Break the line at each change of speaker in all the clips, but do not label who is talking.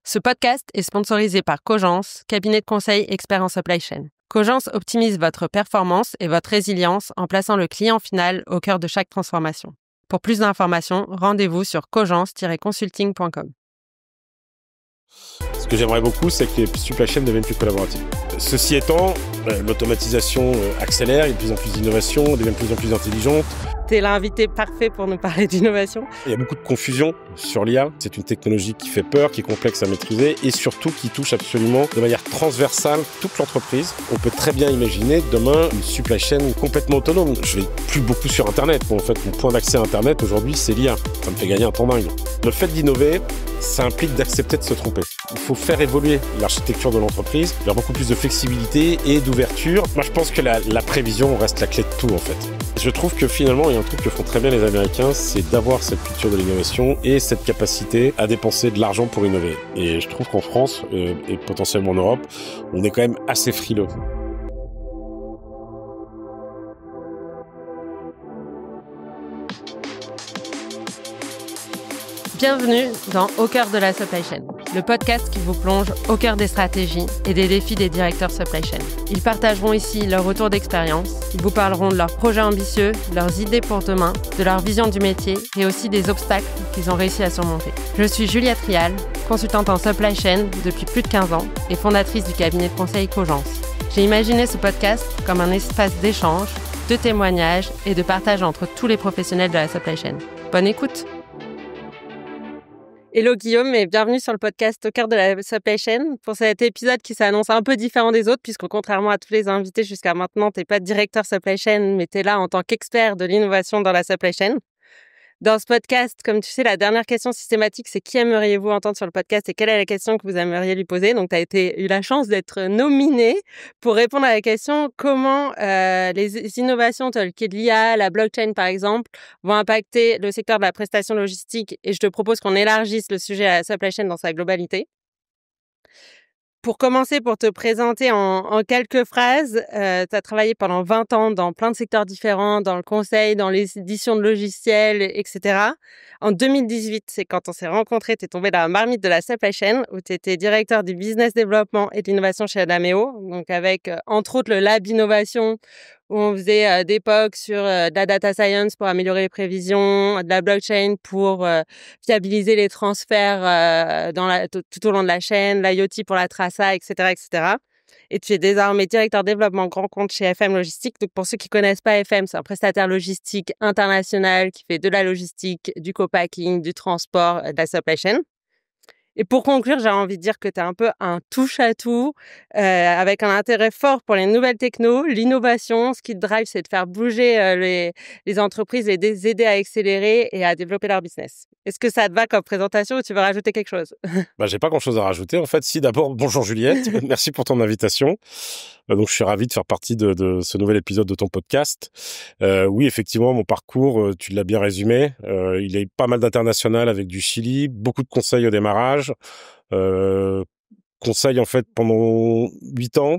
Ce podcast est sponsorisé par Cogence, cabinet de conseil expert en supply chain. Cogence optimise votre performance et votre résilience en plaçant le client final au cœur de chaque transformation. Pour plus d'informations, rendez-vous sur cogence-consulting.com.
Ce que j'aimerais beaucoup, c'est que les supply chains deviennent plus collaboratives. Ceci étant, l'automatisation accélère, il y a de plus en plus d'innovation, elle devient de plus en plus intelligente.
T'es l'invité parfait pour nous parler d'innovation.
Il y a beaucoup de confusion sur l'IA. C'est une technologie qui fait peur, qui est complexe à maîtriser et surtout qui touche absolument de manière transversale toute l'entreprise. On peut très bien imaginer demain une supply chain complètement autonome. Je vais plus beaucoup sur Internet. En fait, mon point d'accès à Internet aujourd'hui, c'est l'IA. Ça me fait gagner un temps dingue. Le fait d'innover, ça implique d'accepter de se tromper. Il faut faire évoluer l'architecture de l'entreprise vers beaucoup plus de flexibilité et d'ouverture. Moi, je pense que la prévision reste la clé de tout, en fait. Je trouve que finalement, il y a un truc que font très bien les Américains, c'est d'avoir cette culture de l'innovation et cette capacité à dépenser de l'argent pour innover. Et je trouve qu'en France, et potentiellement en Europe, on est quand même assez frileux.
Bienvenue dans Au cœur de la supply chain, le podcast qui vous plonge au cœur des stratégies et des défis des directeurs supply chain. Ils partageront ici leur retour d'expérience, ils vous parleront de leurs projets ambitieux, leurs idées pour demain, de leur vision du métier et aussi des obstacles qu'ils ont réussi à surmonter. Je suis Juliette Rial, consultante en supply chain depuis plus de 15 ans et fondatrice du cabinet de conseil Cogence. J'ai imaginé ce podcast comme un espace d'échange, de témoignages et de partage entre tous les professionnels de la supply chain. Bonne écoute! Hello Guillaume et bienvenue sur le podcast Au cœur de la supply chain pour cet épisode qui s'annonce un peu différent des autres puisque contrairement à tous les invités jusqu'à maintenant, t'es pas directeur supply chain mais t'es là en tant qu'expert de l'innovation dans la supply chain. Dans ce podcast, comme tu sais, la dernière question systématique, c'est qui aimeriez-vous entendre sur le podcast et quelle est la question que vous aimeriez lui poser. Donc, tu as eu la chance d'être nominé pour répondre à la question comment les innovations telles que l'IA, la blockchain par exemple, vont impacter le secteur de la prestation logistique. Et je te propose qu'on élargisse le sujet à la supply chain dans sa globalité. Pour commencer, pour te présenter en quelques phrases, tu as travaillé pendant 20 ans dans plein de secteurs différents, dans le conseil, dans les éditions de logiciels, etc. En 2018, c'est quand on s'est rencontrés, tu es tombé dans la marmite de la supply chain, où tu étais directeur du business développement et de l'innovation chez Adameo, donc avec, entre autres, le lab innovation, où on faisait des POC sur de la data science pour améliorer les prévisions, de la blockchain pour fiabiliser les transferts tout au long de la chaîne, l'IoT pour la traça, etc., etc. Et tu es désormais directeur développement grand compte chez FM Logistique. Donc pour ceux qui connaissent pas FM, c'est un prestataire logistique international qui fait de la logistique, du co-packing, du transport, de la supply chain. Et pour conclure, j'ai envie de dire que tu es un peu un touche-à-tout, avec un intérêt fort pour les nouvelles technos, l'innovation. Ce qui te drive, c'est de faire bouger les entreprises et de les aider à accélérer et à développer leur business. Est-ce que ça te va comme présentation ou tu veux rajouter quelque chose?
J'ai pas grand-chose à rajouter. En fait, si d'abord, bonjour Juliette, merci pour ton invitation. Donc, je suis ravi de faire partie de ce nouvel épisode de ton podcast. Oui, effectivement, mon parcours, tu l'as bien résumé. Il y a eu pas mal d'international avec du Chili, beaucoup de conseils au démarrage. Conseils, en fait, pendant 8 ans.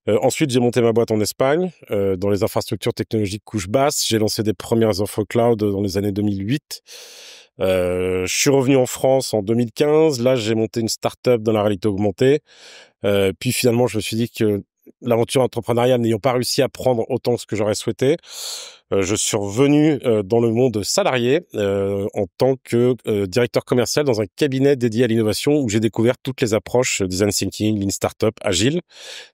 Ensuite, j'ai monté ma boîte en Espagne, dans les infrastructures technologiques couche basse. J'ai lancé des premières offres cloud dans les années 2008. Je suis revenu en France en 2015. Là, j'ai monté une start-up dans la réalité augmentée. Puis finalement, je me suis dit que l'aventure entrepreneuriale n'ayant pas réussi à prendre autant que ce que j'aurais souhaité, je suis revenu dans le monde salarié en tant que directeur commercial dans un cabinet dédié à l'innovation où j'ai découvert toutes les approches design thinking, lean startup, agile,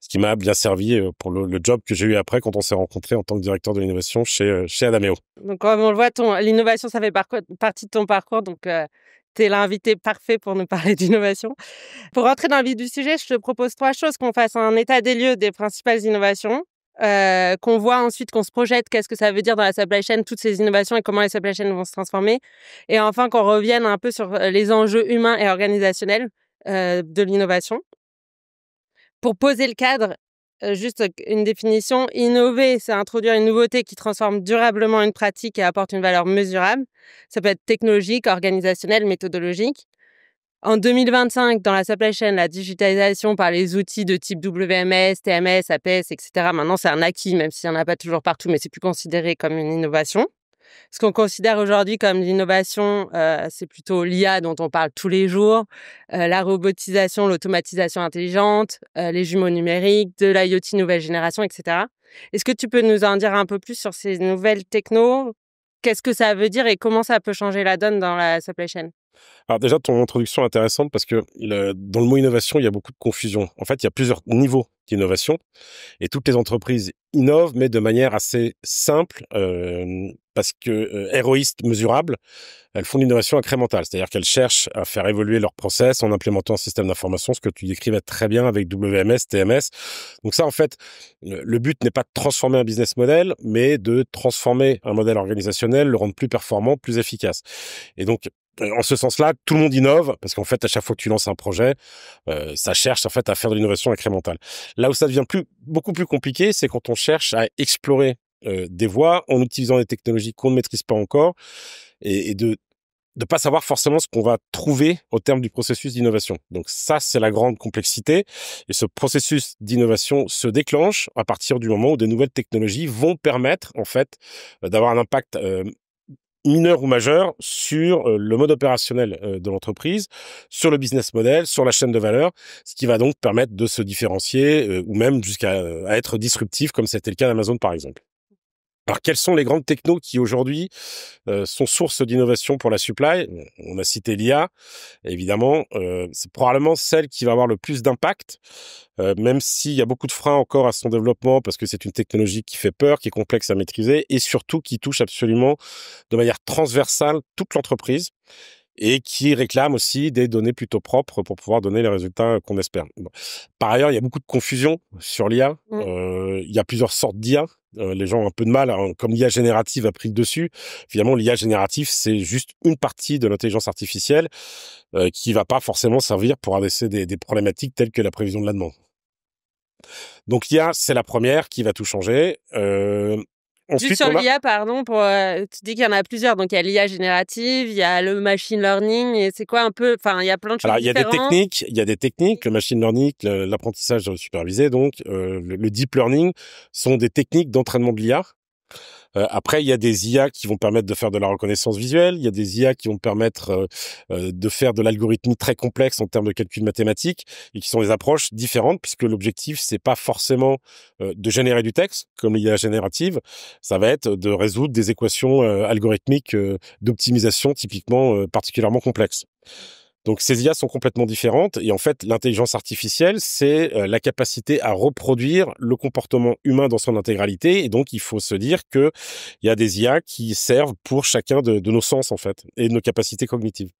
ce qui m'a bien servi pour le job que j'ai eu après quand on s'est rencontrés en tant que directeur de l'innovation chez Adameo.
Donc comme on le voit, l'innovation, ça fait partie de ton parcours, donc tu es l'invité parfait pour nous parler d'innovation. Pour rentrer dans le vif du sujet, je te propose 3 choses: qu'on fasse un état des lieux des principales innovations, qu'on voit ensuite, qu'on se projette, qu'est-ce que ça veut dire dans la supply chain, toutes ces innovations et comment les supply chains vont se transformer. Et enfin, qu'on revienne un peu sur les enjeux humains et organisationnels de l'innovation. Pour poser le cadre, juste une définition, innover, c'est introduire une nouveauté qui transforme durablement une pratique et apporte une valeur mesurable. Ça peut être technologique, organisationnel, méthodologique. En 2025, dans la supply chain, la digitalisation par les outils de type WMS, TMS, APS, etc., maintenant c'est un acquis, même s'il n'y en a pas toujours partout, mais c'est plus considéré comme une innovation. ce qu'on considère aujourd'hui comme l'innovation, c'est plutôt l'IA dont on parle tous les jours, la robotisation, l'automatisation intelligente, les jumeaux numériques, de l'IoT nouvelle génération, et cetera. Est-ce que tu peux nous en dire un peu plus sur ces nouvelles technos? Qu'est-ce que ça veut dire et comment ça peut changer la donne dans la supply chain?
Alors déjà, ton introduction est intéressante parce que dans le mot innovation, il y a beaucoup de confusion. En fait, il y a plusieurs niveaux d'innovation et toutes les entreprises innovent, mais de manière assez simple parce que héroïste, mesurable. Elles font de l'innovation incrémentale, c'est-à-dire qu'elles cherchent à faire évoluer leur process en implémentant un système d'information, ce que tu décrivais très bien avec WMS, TMS. Donc ça, en fait, le but n'est pas de transformer un business model, mais de transformer un modèle organisationnel, le rendre plus performant, plus efficace. Et donc, en ce sens-là, tout le monde innove, parce qu'en fait, à chaque fois que tu lances un projet, ça cherche en fait à faire de l'innovation incrémentale. Là où ça devient beaucoup plus compliqué, c'est quand on cherche à explorer des voies en utilisant des technologies qu'on ne maîtrise pas encore, et de pas savoir forcément ce qu'on va trouver au terme du processus d'innovation. Donc ça, c'est la grande complexité. Et ce processus d'innovation se déclenche à partir du moment où des nouvelles technologies vont permettre, en fait, d'avoir un impact mineur ou majeur sur le mode opérationnel de l'entreprise, sur le business model, sur la chaîne de valeur, ce qui va donc permettre de se différencier ou même jusqu'à à être disruptif, comme c'était le cas d'Amazon, par exemple. Alors, quelles sont les grandes technos qui, aujourd'hui, sont source d'innovation pour la supply? On a cité l'IA, évidemment. C'est probablement celle qui va avoir le plus d'impact, même s'il y a beaucoup de freins encore à son développement, parce que c'est une technologie qui fait peur, qui est complexe à maîtriser, et surtout qui touche absolument de manière transversale toute l'entreprise, et qui réclame aussi des données plutôt propres pour pouvoir donner les résultats qu'on espère. Bon. Par ailleurs, il y a beaucoup de confusion sur l'IA. Il y a plusieurs sortes d'IA. Les gens ont un peu de mal, hein, comme l'IA générative a pris le dessus. Finalement, l'IA générative, c'est juste une partie de l'intelligence artificielle qui va pas forcément servir pour adresser des problématiques telles que la prévision de la demande. Donc l'IA, c'est la première qui va tout changer.
Juste
Ensuite,
sur l'IA, pardon, tu dis qu'il y en a plusieurs. Donc, il y a l'IA générative, il y a le machine learning, et c'est quoi un peu... Enfin, il y a plein de choses
alors, il y a des techniques, le machine learning, l'apprentissage supervisé, donc, le deep learning sont des techniques d'entraînement de l'IA. Après, il y a des IA qui vont permettre de faire de la reconnaissance visuelle. Il y a des IA qui vont permettre de faire de l'algorithmie très complexe en termes de calcul mathématique et qui sont des approches différentes puisque l'objectif, c'est pas forcément de générer du texte comme l'IA générative. Ça va être de résoudre des équations algorithmiques d'optimisation typiquement particulièrement complexes. Donc ces IA sont complètement différentes et en fait l'intelligence artificielle c'est la capacité à reproduire le comportement humain dans son intégralité et donc il faut se dire que il y a des IA qui servent pour chacun de nos sens en fait et de nos capacités cognitives.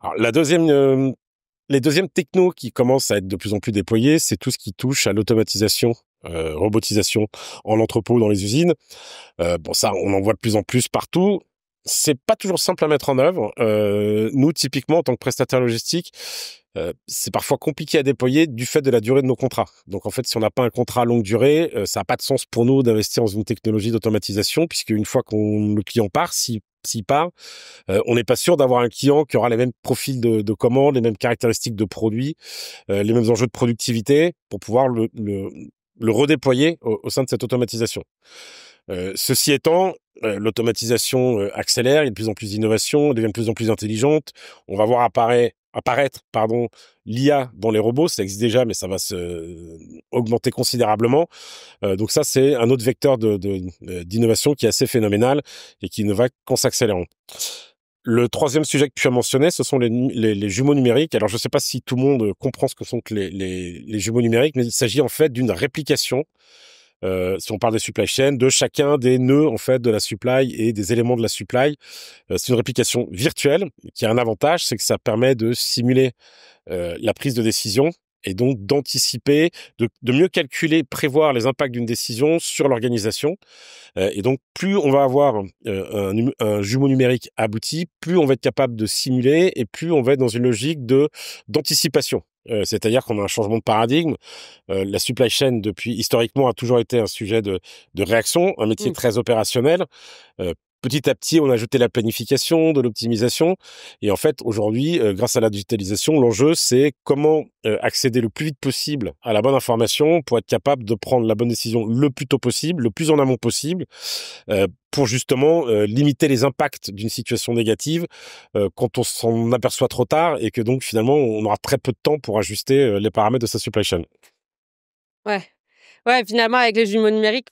Alors les deuxièmes technos qui commencent à être de plus en plus déployés, c'est tout ce qui touche à l'automatisation, robotisation en entrepôt, dans les usines. Bon ça on en voit de plus en plus partout. C'est pas toujours simple à mettre en œuvre. Nous, typiquement, en tant que prestataire logistique, c'est parfois compliqué à déployer du fait de la durée de nos contrats. Donc, en fait, si on n'a pas un contrat longue durée, ça n'a pas de sens pour nous d'investir dans une technologie d'automatisation, puisque une fois le client part, s'il part, on n'est pas sûr d'avoir un client qui aura les mêmes profils de commandes, les mêmes caractéristiques de produits, les mêmes enjeux de productivité pour pouvoir le redéployer au sein de cette automatisation. Ceci étant, l'automatisation accélère, il y a de plus en plus d'innovations, elle devient de plus en plus intelligente. On va voir apparaître l'IA dans les robots, ça existe déjà, mais ça va augmenter considérablement. Donc ça, c'est un autre vecteur d'innovation qui est assez phénoménal et qui ne va qu'en s'accélérant. Le troisième sujet que tu as mentionné, ce sont les jumeaux numériques. Alors, je ne sais pas si tout le monde comprend ce que sont les jumeaux numériques, mais il s'agit en fait d'une réplication. Si on parle des supply chains, de chacun des nœuds en fait de la supply et des éléments de la supply. C'est une réplication virtuelle qui a un avantage, c'est que ça permet de simuler la prise de décision et donc d'anticiper, de mieux calculer, prévoir les impacts d'une décision sur l'organisation. Et donc, plus on va avoir un jumeau numérique abouti, plus on va être capable de simuler et plus on va être dans une logique d'anticipation. C'est-à-dire qu'on a un changement de paradigme. La supply chain, historiquement, a toujours été un sujet de réaction, un métier très opérationnel. petit à petit, on a ajouté la planification, de l'optimisation. Et en fait, aujourd'hui, grâce à la digitalisation, l'enjeu, c'est comment accéder le plus vite possible à la bonne information pour être capable de prendre la bonne décision le plus tôt possible, le plus en amont possible, pour justement limiter les impacts d'une situation négative quand on s'en aperçoit trop tard et que donc finalement, on aura très peu de temps pour ajuster les paramètres de sa supply chain.
Ouais. Ouais, finalement, avec les jumeaux numériques,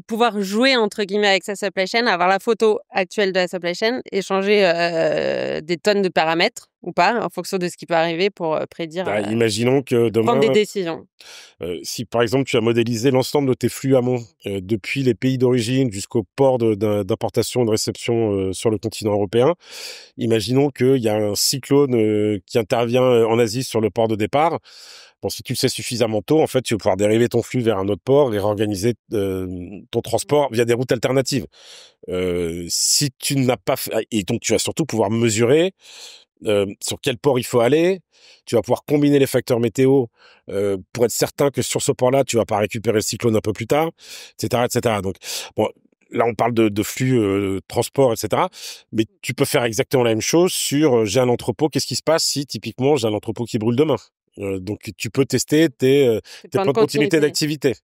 pouvoir «jouer» entre guillemets avec sa supply chain, avoir la photo actuelle de la supply chain et changer, des tonnes de paramètres ou pas, en fonction de ce qui peut arriver pour, prédire,
Bah, imaginons que
prendre des
demain,
décisions.
si par exemple tu as modélisé l'ensemble de tes flux amont, depuis les pays d'origine jusqu'au port d'importation et de réception sur le continent européen, imaginons qu'il y a un cyclone qui intervient en Asie sur le port de départ. Bon, si tu le sais suffisamment tôt, en fait, tu vas pouvoir dériver ton flux vers un autre port et réorganiser ton transport via des routes alternatives. Si tu n'as pas fait, et donc tu vas surtout pouvoir mesurer sur quel port il faut aller. Tu vas pouvoir combiner les facteurs météo pour être certain que sur ce port-là, tu vas pas récupérer le cyclone un peu plus tard, etc., etc. Donc, bon, là, on parle de flux transport, etc. Mais tu peux faire exactement la même chose sur j'ai un entrepôt. Qu'est-ce qui se passe si typiquement j'ai un entrepôt qui brûle demain? Donc, tu peux tester tes plans de continuité d'activité.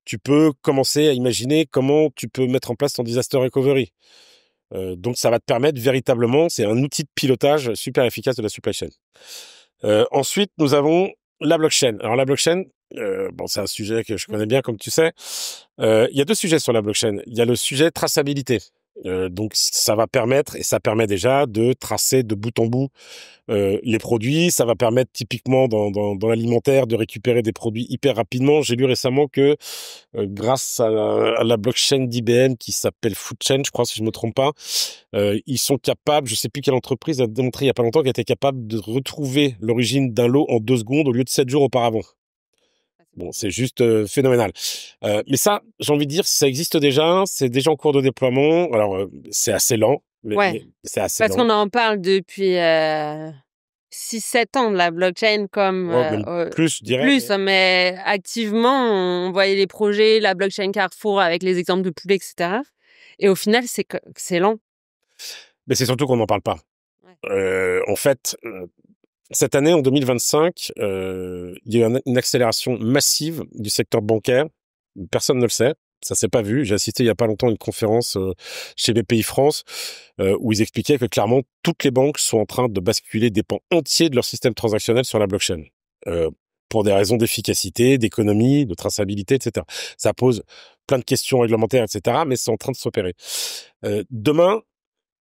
Tu peux commencer à imaginer comment tu peux mettre en place ton disaster recovery. Donc, ça va te permettre véritablement, c'est un outil de pilotage super efficace de la supply chain. Ensuite, nous avons la blockchain. Alors, la blockchain, bon, c'est un sujet que je connais bien, comme tu sais. Il y a 2 sujets sur la blockchain. Il y a le sujet traçabilité. Donc, ça va permettre, et ça permet déjà, de tracer de bout en bout les produits. Ça va permettre typiquement dans l'alimentaire de récupérer des produits hyper rapidement. J'ai lu récemment que grâce à la blockchain d'IBM qui s'appelle FoodChain, je crois, si je me trompe pas, ils sont capables, je sais plus quelle entreprise a démontré il y a pas longtemps qu'elle était capable de retrouver l'origine d'un lot en 2 secondes au lieu de 7 jours auparavant. Bon, c'est juste phénoménal. Mais ça, j'ai envie de dire, ça existe déjà, c'est déjà en cours de déploiement. Alors, c'est assez lent, mais c'est assez
Parce
lent.
qu'on en parle depuis 6-7 ans de la blockchain comme
Même plus, je dirais.
plus, mais activement, on voyait les projets, la blockchain Carrefour avec les exemples de poulet, etc. Et au final, c'est lent.
Mais c'est surtout qu'on n'en parle pas.
Ouais.
En fait, cette année, en 2025, il y a eu une accélération massive du secteur bancaire. Personne ne le sait. Ça s'est pas vu. J'ai assisté il y a pas longtemps à une conférence chez BPI France où ils expliquaient que clairement, toutes les banques sont en train de basculer des pans entiers de leur système transactionnel sur la blockchain. Pour des raisons d'efficacité, d'économie, de traçabilité, etc. Ça pose plein de questions réglementaires, etc. Mais c'est en train de s'opérer. Demain,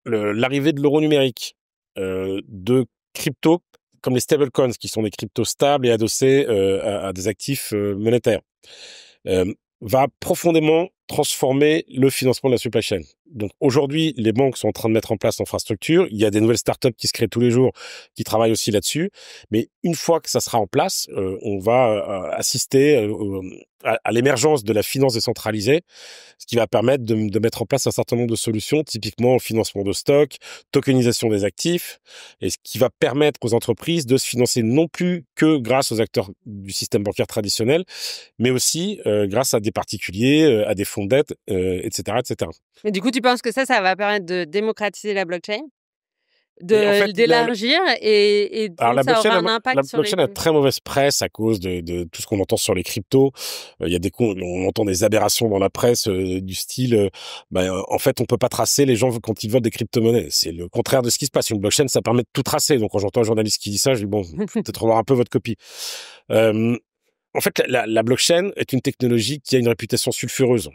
l'arrivée de l'euro numérique, de crypto, comme les stablecoins, qui sont des cryptos stables et adossés à des actifs monétaires, va profondément transformer le financement de la supply chain. Donc aujourd'hui, les banques sont en train de mettre en place l'infrastructure. Il y a des nouvelles startups qui se créent tous les jours, qui travaillent aussi là-dessus. Mais une fois que ça sera en place, on va assister à l'émergence de la finance décentralisée, ce qui va permettre de mettre en place un certain nombre de solutions, typiquement financement de stock, tokenisation des actifs, et ce qui va permettre aux entreprises de se financer non plus que grâce aux acteurs du système bancaire traditionnel, mais aussi grâce à des particuliers, à des fonds de dette, etc., etc.
Mais du coup, tu penses que ça va permettre de démocratiser la blockchain,
Et en fait,
d'élargir et
alors
donc ça aura un impact sur les...
la blockchain a très mauvaise presse à cause de tout ce qu'on entend sur les cryptos. Il y a on entend des aberrations dans la presse du style, en fait, on peut pas tracer les gens quand ils volent des crypto-monnaies. C'est le contraire de ce qui se passe. Une blockchain, ça permet de tout tracer. Donc, quand j'entends un journaliste qui dit ça, je dis bon, peut-être revoir un peu votre copie. En fait, la blockchain est une technologie qui a une réputation sulfureuse.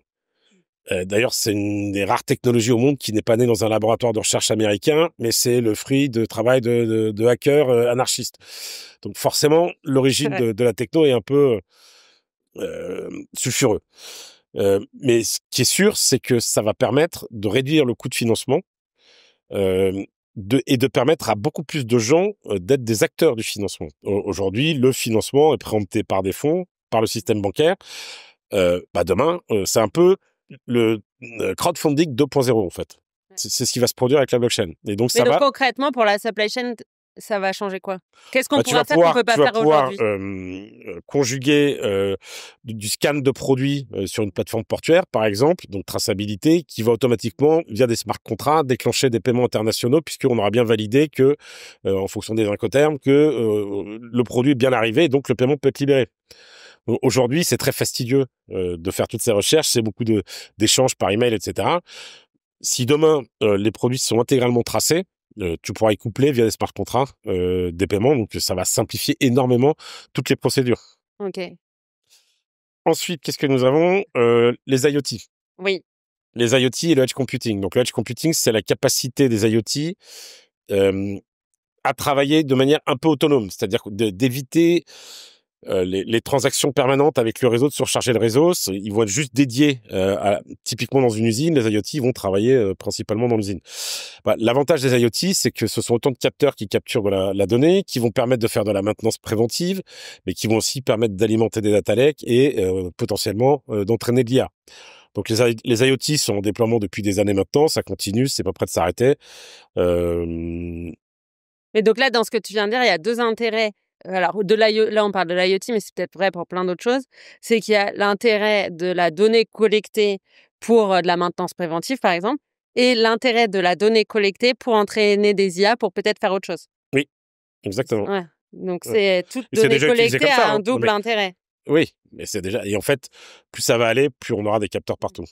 D'ailleurs, c'est une des rares technologies au monde qui n'est pas née dans un laboratoire de recherche américain, mais c'est le fruit de travail de hackers anarchistes. Donc forcément, l'origine de la techno est un peu sulfureux. Mais ce qui est sûr, c'est que ça va permettre de réduire le coût de financement et de permettre à beaucoup plus de gens d'être des acteurs du financement. Aujourd'hui, le financement est préempté par des fonds, par le système bancaire. Demain, c'est un peu le crowdfunding 2.0 en fait. C'est ce qui va se produire avec la blockchain. Et donc
concrètement, pour la supply chain, ça va changer quoi? Qu'est-ce qu'on
Tu vas
pourra faire qu'on peut pas faire
pouvoir
aujourd'hui?
conjuguer du scan de produits sur une plateforme portuaire, par exemple, donc traçabilité, qui va automatiquement, via des smart contracts, déclencher des paiements internationaux, puisqu'on aura bien validé que, en fonction des incoterms, que le produit est bien arrivé, et donc le paiement peut être libéré. Aujourd'hui, c'est très fastidieux de faire toutes ces recherches, c'est beaucoup d'échanges par email, etc. Si demain, les produits sont intégralement tracés, tu pourras y coupler via des smart contracts des paiements, donc ça va simplifier énormément toutes les procédures.
OK.
Ensuite, qu'est-ce que nous avons? Les IoT.
Oui.
Les IoT et le edge computing. Donc le edge computing, c'est la capacité des IoT à travailler de manière un peu autonome, c'est-à-dire d'éviter les transactions permanentes avec le réseau, de surcharger le réseau. Ils vont être juste dédiés typiquement dans une usine. Les IoT vont travailler principalement dans l'usine. L'avantage des IoT, c'est que ce sont autant de capteurs qui capturent de la donnée, qui vont permettre de faire de la maintenance préventive, mais qui vont aussi permettre d'alimenter des data lakes et potentiellement d'entraîner de l'IA. Donc les IoT sont en déploiement depuis des années maintenant, ça continue, c'est pas prêt de s'arrêter.
Et donc là, dans ce que tu viens de dire, il y a 2 intérêts. Alors là, on parle de l'IoT, mais c'est peut-être vrai pour plein d'autres choses. C'est qu'il y a l'intérêt de la donnée collectée pour de la maintenance préventive, par exemple, et l'intérêt de la donnée collectée pour entraîner des IA pour peut-être faire autre chose.
Oui, exactement.
Ouais. Donc
Ouais.
c'est toute
Et c'est
donnée
déjà utilisé
collectée
comme ça,
a un
hein. Non,
double
mais
intérêt.
oui, mais c'est déjà. Et en fait, plus ça va aller, plus on aura des capteurs partout.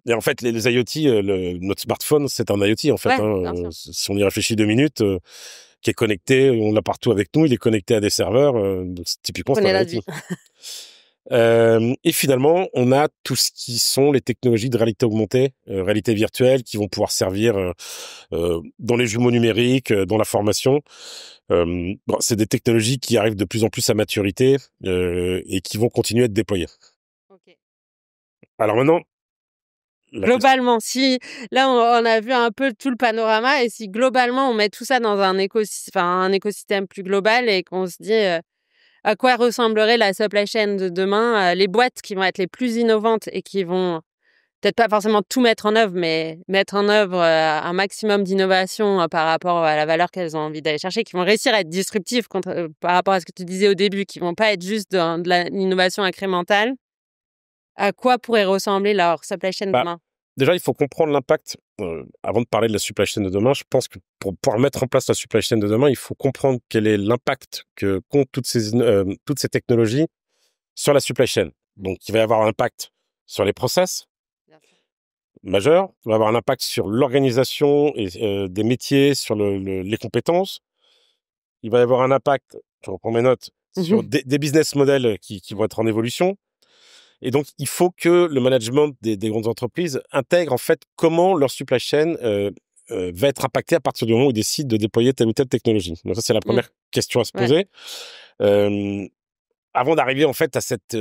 Et en fait, les IoT, notre smartphone, c'est un IoT en fait.
Ouais, bien sûr.
Si on y réfléchit 2 minutes, qui est connecté, on l'a partout avec nous, il est connecté à des serveurs. Donc typiquement, c'est
Prenez
un
la
IoT.
vie.
Et finalement, on a tout ce qui sont les technologies de réalité augmentée, réalité virtuelle, qui vont pouvoir servir dans les jumeaux numériques, dans la formation. C'est des technologies qui arrivent de plus en plus à maturité et qui vont continuer à être déployées.
OK.
Alors maintenant,
Globalement, si là, on a vu un peu tout le panorama et si globalement, on met tout ça dans un écosystème plus global et qu'on se dit, à quoi ressemblerait la supply chain de demain, les boîtes qui vont être les plus innovantes et qui vont peut-être pas forcément tout mettre en œuvre, mais mettre en œuvre, un maximum d'innovation, par rapport à la valeur qu'elles ont envie d'aller chercher, qui vont réussir à être disruptives par rapport à ce que tu disais au début, qui vont pas être juste dans de l'innovation incrémentale. À quoi pourrait ressembler leur supply chain
bah,
demain?
déjà, il faut comprendre l'impact. Avant de parler de la supply chain de demain, je pense que pour pouvoir mettre en place la supply chain de demain, il faut comprendre quel est l'impact que comptent toutes ces technologies sur la supply chain. Donc, il va y avoir un impact sur les process
Bien sûr.
majeurs, il va y avoir un impact sur l'organisation et des métiers, sur les compétences. Il va y avoir un impact, je reprends mes notes, sur des business models qui vont être en évolution. Et donc, il faut que le management des grandes entreprises intègre en fait comment leur supply chain va être impactée à partir du moment où ils décident de déployer telle ou telle technologie. Donc ça, c'est la première question à se
Ouais.
poser. Avant d'arriver en fait à cette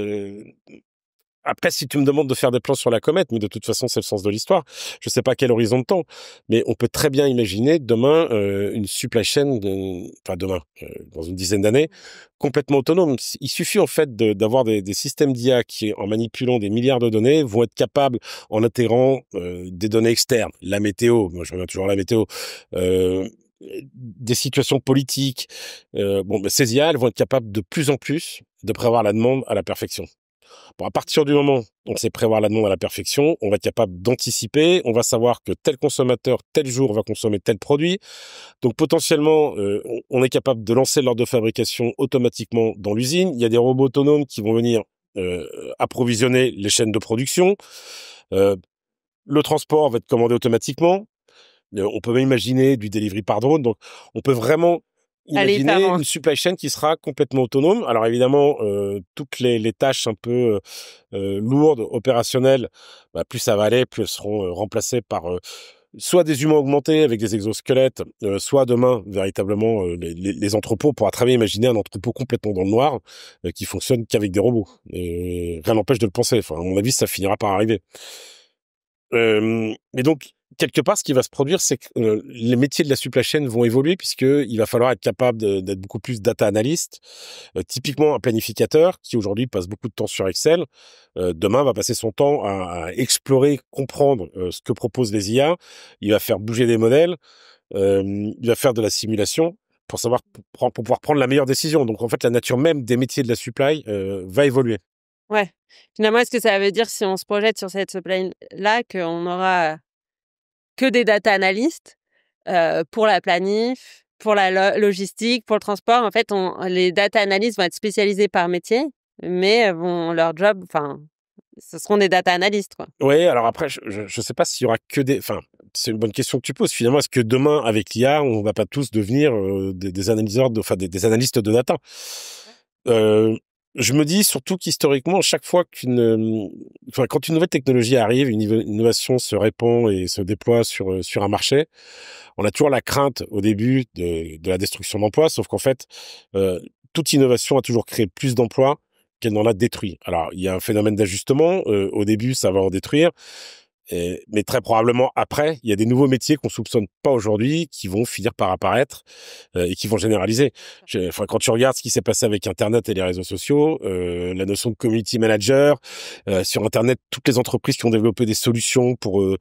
après, si tu me demandes de faire des plans sur la comète, mais de toute façon, c'est le sens de l'histoire. Je sais pas quel horizon de temps, mais on peut très bien imaginer demain une supply chain, demain, dans une dizaine d'années, complètement autonome. Il suffit en fait d'avoir des systèmes d'IA qui, en manipulant des milliards de données, vont être capables, en intégrant des données externes, la météo, moi je reviens toujours à la météo, des situations politiques. Ces IA, elles vont être capables de plus en plus de prévoir la demande à la perfection. Bon, à partir du moment où on sait prévoir la demande à la perfection, on va être capable d'anticiper, on va savoir que tel consommateur, tel jour, va consommer tel produit. Donc potentiellement, on est capable de lancer l'ordre de fabrication automatiquement dans l'usine. Il y a des robots autonomes qui vont venir approvisionner les chaînes de production. Le transport va être commandé automatiquement. On peut même imaginer du delivery par drone. Donc, on peut vraiment imaginer une supply chain qui sera complètement autonome. Alors évidemment, toutes les tâches un peu lourdes, opérationnelles, plus ça va aller, plus elles seront remplacées par soit des humains augmentés avec des exosquelettes, soit demain, véritablement, les entrepôts. On pourra très bien imaginer un entrepôt complètement dans le noir qui fonctionne qu'avec des robots. Et rien n'empêche de le penser. Enfin, à mon avis, ça finira par arriver. Et donc, quelque part, ce qui va se produire, c'est que les métiers de la supply chain vont évoluer puisqu'il va falloir être capable d'être beaucoup plus data analyst. Typiquement, un planificateur qui aujourd'hui passe beaucoup de temps sur Excel, demain va passer son temps à explorer, comprendre ce que proposent les IA. Il va faire bouger des modèles, il va faire de la simulation pour pouvoir prendre la meilleure décision. Donc, en fait, la nature même des métiers de la supply va évoluer.
Ouais. Finalement, est-ce que ça veut dire, si on se projette sur cette supply-là, qu'on aura que des data analystes pour la planif, pour la logistique, pour le transport? En fait, les data analystes vont être spécialisés par métier, mais leur job, ce seront des data analystes, quoi.
Oui, alors après, je sais pas s'il y aura que des... Enfin, c'est une bonne question que tu poses. Finalement, est-ce que demain, avec l'IA, on va pas tous devenir des analyseurs, des analystes de data? Je me dis surtout qu'historiquement, chaque fois quand une nouvelle technologie arrive, une innovation se répand et se déploie sur un marché, on a toujours la crainte au début de la destruction d'emplois, sauf qu'en fait, toute innovation a toujours créé plus d'emplois qu'elle n'en a détruit. Alors, il y a un phénomène d'ajustement. Au début, ça va en détruire. Mais très probablement après, il y a des nouveaux métiers qu'on soupçonne pas aujourd'hui qui vont finir par apparaître et qui vont généraliser. Quand tu regardes ce qui s'est passé avec Internet et les réseaux sociaux, la notion de community manager, sur Internet, toutes les entreprises qui ont développé des solutions pour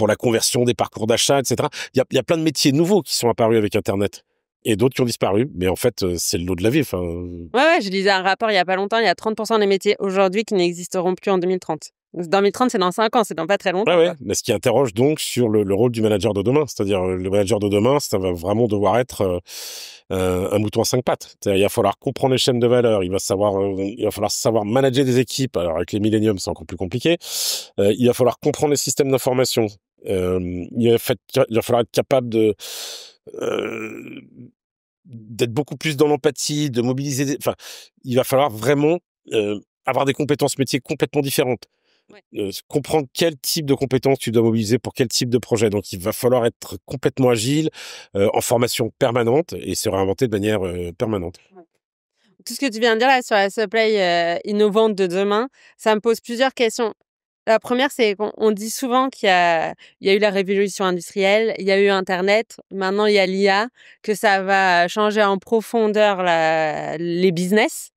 la conversion des parcours d'achat, etc. Il y a plein de métiers nouveaux qui sont apparus avec Internet. Et d'autres qui ont disparu. Mais en fait, c'est le lot de la vie.
Ouais, je lisais un rapport il y a pas longtemps, il y a 30% des métiers aujourd'hui qui n'existeront plus en 2030. 2030, c'est dans 5 ans, c'est dans pas très longtemps.
Ouais. Mais ce qui interroge donc sur le rôle du manager de demain. C'est-à-dire, le manager de demain, ça va vraiment devoir être un mouton à 5 pattes. C'est-à-dire, il va falloir comprendre les chaînes de valeur. Il va falloir savoir manager des équipes. Alors, avec les milléniums, c'est encore plus compliqué. Il va falloir comprendre les systèmes d'information. Il va falloir être capable d'être beaucoup plus dans l'empathie, de mobiliser. Il va falloir vraiment avoir des compétences métiers complètement différentes. Ouais. Comprendre quel type de compétences tu dois mobiliser pour quel type de projet. Donc, il va falloir être complètement agile, en formation permanente et se réinventer de manière permanente.
Ouais. Tout ce que tu viens de dire là sur la supply innovante de demain, ça me pose plusieurs questions. La première, c'est qu'on dit souvent qu'il y a eu la révolution industrielle, il y a eu Internet, maintenant il y a l'IA, que ça va changer en profondeur les business.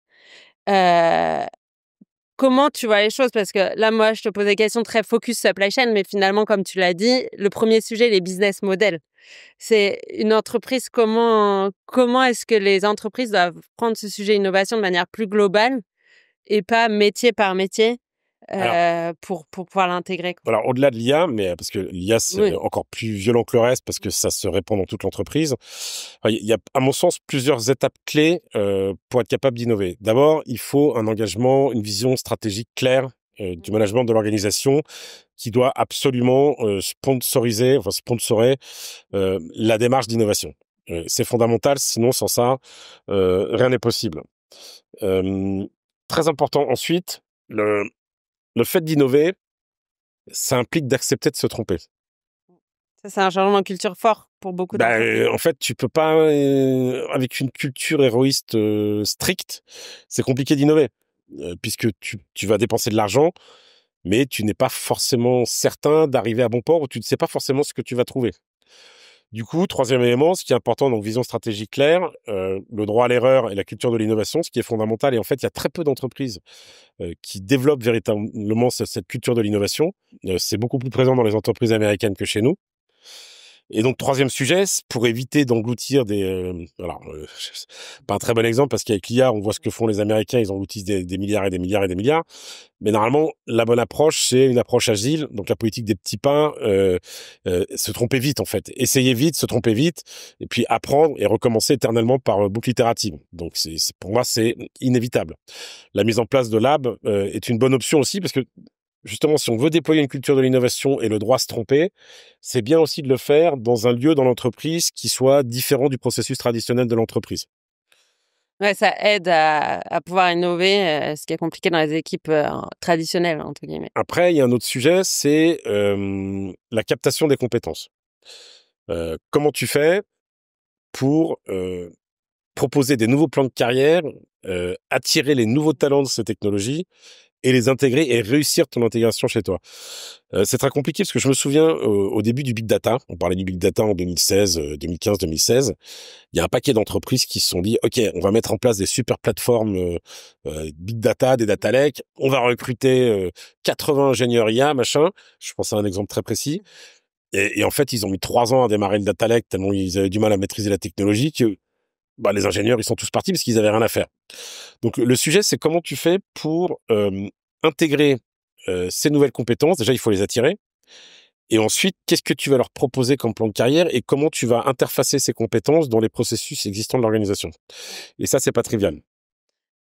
Comment tu vois les choses? Parce que là, moi, je te pose des questions très focus supply chain, mais finalement, comme tu l'as dit, le premier sujet, les business models. C'est une entreprise, comment est-ce que les entreprises doivent prendre ce sujet innovation de manière plus globale et pas métier par métier pour pouvoir l'intégrer, quoi.
Alors, au-delà de l'IA, mais parce que l'IA, c'est encore plus violent que le reste parce que ça se répand dans toute l'entreprise. Il y a, à mon sens, plusieurs étapes clés pour être capable d'innover. D'abord, il faut un engagement, une vision stratégique claire du management de l'organisation qui doit absolument sponsorer la démarche d'innovation. C'est fondamental, sinon, sans ça, rien n'est possible. Très important ensuite, le fait d'innover, ça implique d'accepter de se tromper.
Ça, c'est un changement de culture fort pour beaucoup d'entreprises.
En fait, tu peux pas, avec une culture héroïste stricte, c'est compliqué d'innover, puisque tu vas dépenser de l'argent, mais tu n'es pas forcément certain d'arriver à bon port ou tu ne sais pas forcément ce que tu vas trouver. Du coup, troisième élément, ce qui est important, donc vision stratégique claire, le droit à l'erreur et la culture de l'innovation, ce qui est fondamental. Et en fait, il y a très peu d'entreprises qui développent véritablement cette culture de l'innovation. C'est beaucoup plus présent dans les entreprises américaines que chez nous. Et donc, troisième sujet, pour éviter d'engloutir pas un très bon exemple, parce qu'avec l'IA, on voit ce que font les Américains, ils engloutissent des milliards et des milliards et des milliards. Mais normalement, la bonne approche, c'est une approche agile. Donc, la politique des petits pains, se tromper vite, en fait. Essayer vite, se tromper vite, et puis apprendre et recommencer éternellement par boucle itérative. Donc, pour moi, c'est inévitable. La mise en place de labs est une bonne option aussi, parce que justement, si on veut déployer une culture de l'innovation et le droit à se tromper, c'est bien aussi de le faire dans un lieu dans l'entreprise qui soit différent du processus traditionnel de l'entreprise.
Ouais, ça aide à pouvoir innover, ce qui est compliqué dans les équipes traditionnelles, entre guillemets.
Après, il y a un autre sujet, c'est la captation des compétences. Comment tu fais pour proposer des nouveaux plans de carrière, attirer les nouveaux talents de ces technologies et les intégrer et réussir ton intégration chez toi. C'est très compliqué parce que je me souviens au début du Big Data, on parlait du Big Data en 2016, 2015, 2016, il y a un paquet d'entreprises qui se sont dit « Ok, on va mettre en place des super plateformes Big Data, des data lakes, on va recruter 80 ingénieurs IA, machin. » Je pense à un exemple très précis. Et en fait, ils ont mis 3 ans à démarrer le data lake tellement ils avaient du mal à maîtriser la technologie que les ingénieurs, ils sont tous partis parce qu'ils avaient rien à faire. Donc, le sujet, c'est comment tu fais pour intégrer ces nouvelles compétences. Déjà, il faut les attirer. Et ensuite, qu'est-ce que tu vas leur proposer comme plan de carrière et comment tu vas interfacer ces compétences dans les processus existants de l'organisation. Et ça, c'est pas trivial.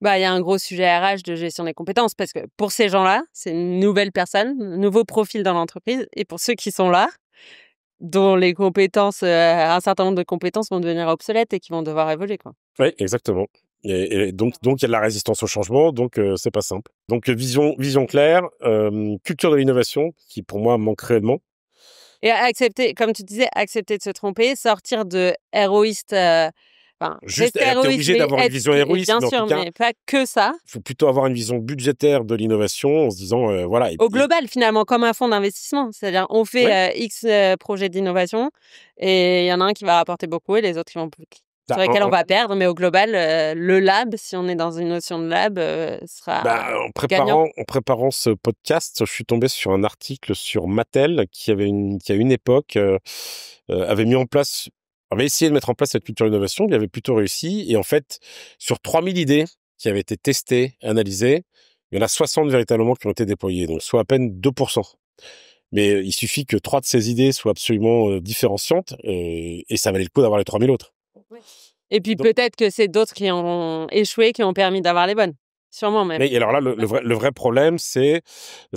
Il y a un gros sujet RH de gestion des compétences parce que pour ces gens-là, c'est une nouvelle personne, un nouveau profil dans l'entreprise. Et pour ceux qui sont là, dont les compétences, un certain nombre de compétences vont devenir obsolètes et qui vont devoir évoluer, quoi.
Oui, exactement. Et donc il y a de la résistance au changement, donc c'est pas simple. Donc vision claire, culture de l'innovation qui pour moi manque réellement.
Et accepter, comme tu disais, accepter de se tromper, sortir de héroïste,
Juste,
rester
t'es
héroïste,
obligé
mais
d'avoir une vision héroïste,
bien
mais en tout
sûr,
cas,
mais pas que ça.
il faut plutôt avoir une vision budgétaire de l'innovation en se disant voilà.
Au global, finalement, comme un fonds d'investissement. C'est-à-dire, on fait
Ouais,
X projets d'innovation et il y en a un qui va rapporter beaucoup et les autres qui vont sur
bah,
lesquels on va perdre. Mais au global, le lab, si on est dans une notion de lab, sera gagnant.
en préparant ce podcast, je suis tombé sur un article sur Mattel qui à une époque avait essayé de mettre en place cette culture d'innovation, il avait plutôt réussi. Et en fait, sur 3000 idées qui avaient été testées, analysées, il y en a 60 véritablement qui ont été déployées, donc soit à peine 2%. Mais il suffit que 3 de ces idées soient absolument différenciantes et ça valait le coup d'avoir les 3000 autres.
Ouais. Et puis
Donc,
peut-être que c'est d'autres qui ont échoué, qui ont permis d'avoir les bonnes. Sûrement même.
mais alors là, le vrai problème, ça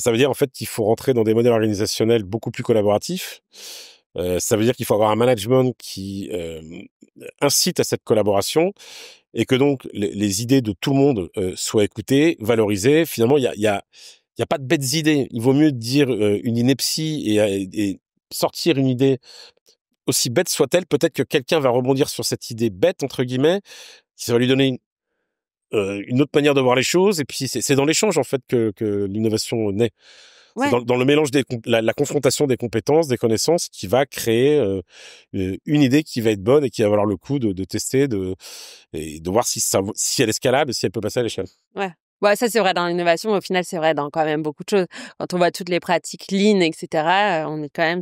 veut dire en fait qu'il faut rentrer dans des modèles organisationnels beaucoup plus collaboratifs. Ça veut dire qu'il faut avoir un management qui incite à cette collaboration et que donc les idées de tout le monde soient écoutées, valorisées. Finalement, il y a pas de bêtes idées. Il vaut mieux dire une ineptie et sortir une idée aussi bête soit-elle. Peut-être que quelqu'un va rebondir sur cette idée bête entre guillemets, ça va lui donner une autre manière de voir les choses. Et puis c'est dans l'échange en fait que l'innovation naît. C'est
Ouais.
dans le mélange la confrontation des compétences, des connaissances qui va créer une idée qui va être bonne et qui va valoir le coup de tester, et de voir si elle est scalable et si elle peut passer à l'échelle.
Ouais. Ça, c'est vrai dans l'innovation. Au final, c'est vrai dans quand même beaucoup de choses. Quand on voit toutes les pratiques lean, etc., on est quand même...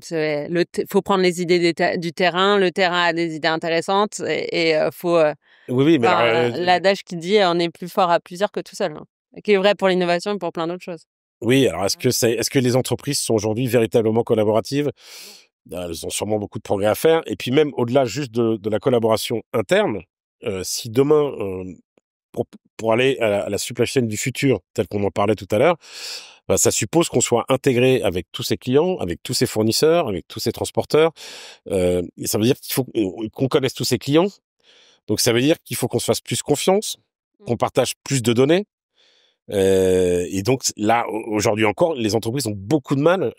faut prendre les idées du terrain. Le terrain a des idées intéressantes et faut...
Oui, oui, mais alors,
l'adage qui dit on est plus fort à plusieurs que tout seul, hein, qui est vrai pour l'innovation et pour plein d'autres choses.
oui, alors est-ce que les entreprises sont aujourd'hui véritablement collaboratives? Elles ont sûrement beaucoup de progrès à faire. Et puis même au-delà juste de la collaboration interne, si demain, pour, pour aller à la supply chain du futur, tel qu'on en parlait tout à l'heure, ça suppose qu'on soit intégré avec tous ses clients, avec tous ses fournisseurs, avec tous ses transporteurs. Et ça veut dire qu'il faut qu'on connaisse tous ses clients. Donc ça veut dire qu'il faut qu'on se fasse plus confiance, qu'on partage plus de données. Et donc là, aujourd'hui encore, les entreprises ont beaucoup de mal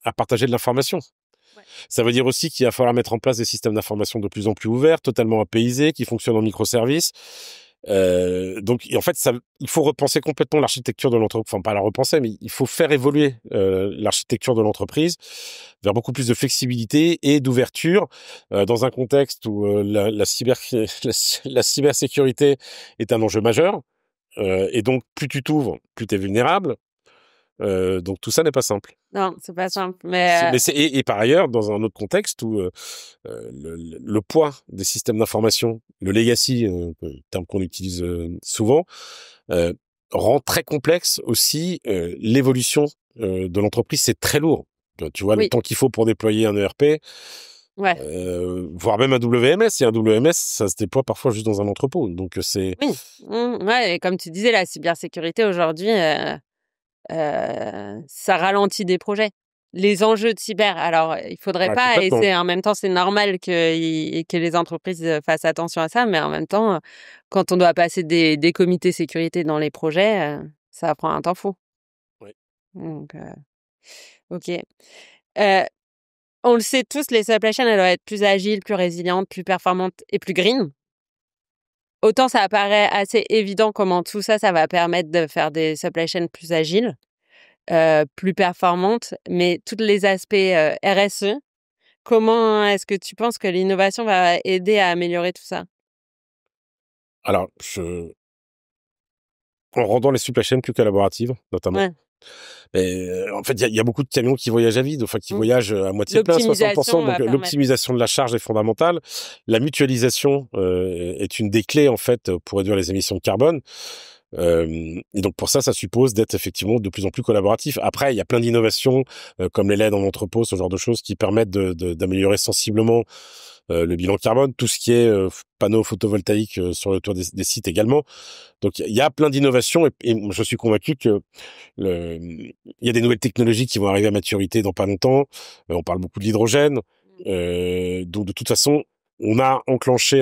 à partager de l'information.
Ouais.
Ça veut dire aussi qu'il va falloir mettre en place des systèmes d'information de plus en plus ouverts, totalement apaisés, qui fonctionnent en microservices. Donc, en fait, il faut repenser complètement l'architecture de l'entreprise. Enfin, pas la repenser, mais il faut faire évoluer l'architecture de l'entreprise vers beaucoup plus de flexibilité et d'ouverture dans un contexte où la cybersécurité est un enjeu majeur. Et donc, plus tu t'ouvres, plus tu es vulnérable. Donc, tout ça n'est pas simple.
Non, c'est pas simple. Mais
Et par ailleurs, dans un autre contexte où le poids des systèmes d'information, le legacy, terme qu'on utilise souvent, euh, rend très complexe aussi l'évolution de l'entreprise. C'est très lourd. Tu vois, le
oui,
temps qu'il faut pour déployer un ERP,
ouais,
voire même un WMS. Et un WMS, ça se déploie parfois juste dans un entrepôt. Donc, c'est...
oui. Ouais, et comme tu disais, la cybersécurité aujourd'hui, ça ralentit des projets. Les enjeux de cyber, alors il faudrait
Ouais,
pas, et
complètement.
en même temps c'est normal que les entreprises fassent attention à ça, mais en même temps, quand on doit passer des comités sécurité dans les projets, ça prend un temps fou.
Ouais.
Donc, ok. Euh, on le sait tous, les supply chains, elles doivent être plus agiles, plus résilientes, plus performantes et plus green. Autant ça apparaît assez évident comment tout ça, ça va permettre de faire des supply chains plus agiles, plus performantes, mais tous les aspects RSE, comment est-ce que tu penses que l'innovation va aider à améliorer tout ça?
Alors, en rendant les supply chains plus collaboratives, notamment.
Ouais.
En fait, il y a beaucoup de camions qui voyagent à vide, enfin qui voyagent à moitié plein, 60%. Donc l'optimisation de la charge est fondamentale. La mutualisation est une des clés en fait pour réduire les émissions de carbone. Et donc pour ça suppose d'être effectivement de plus en plus collaboratif. Après, il y a plein d'innovations comme les LED en entrepôt, ce genre de choses qui permettent d'améliorer sensiblement le bilan carbone, tout ce qui est panneaux photovoltaïques sur le toit des sites également. Donc il y a plein d'innovations et je suis convaincu que il y a des nouvelles technologies qui vont arriver à maturité dans pas longtemps. On parle beaucoup de l'hydrogène. Donc de toute façon, on a enclenché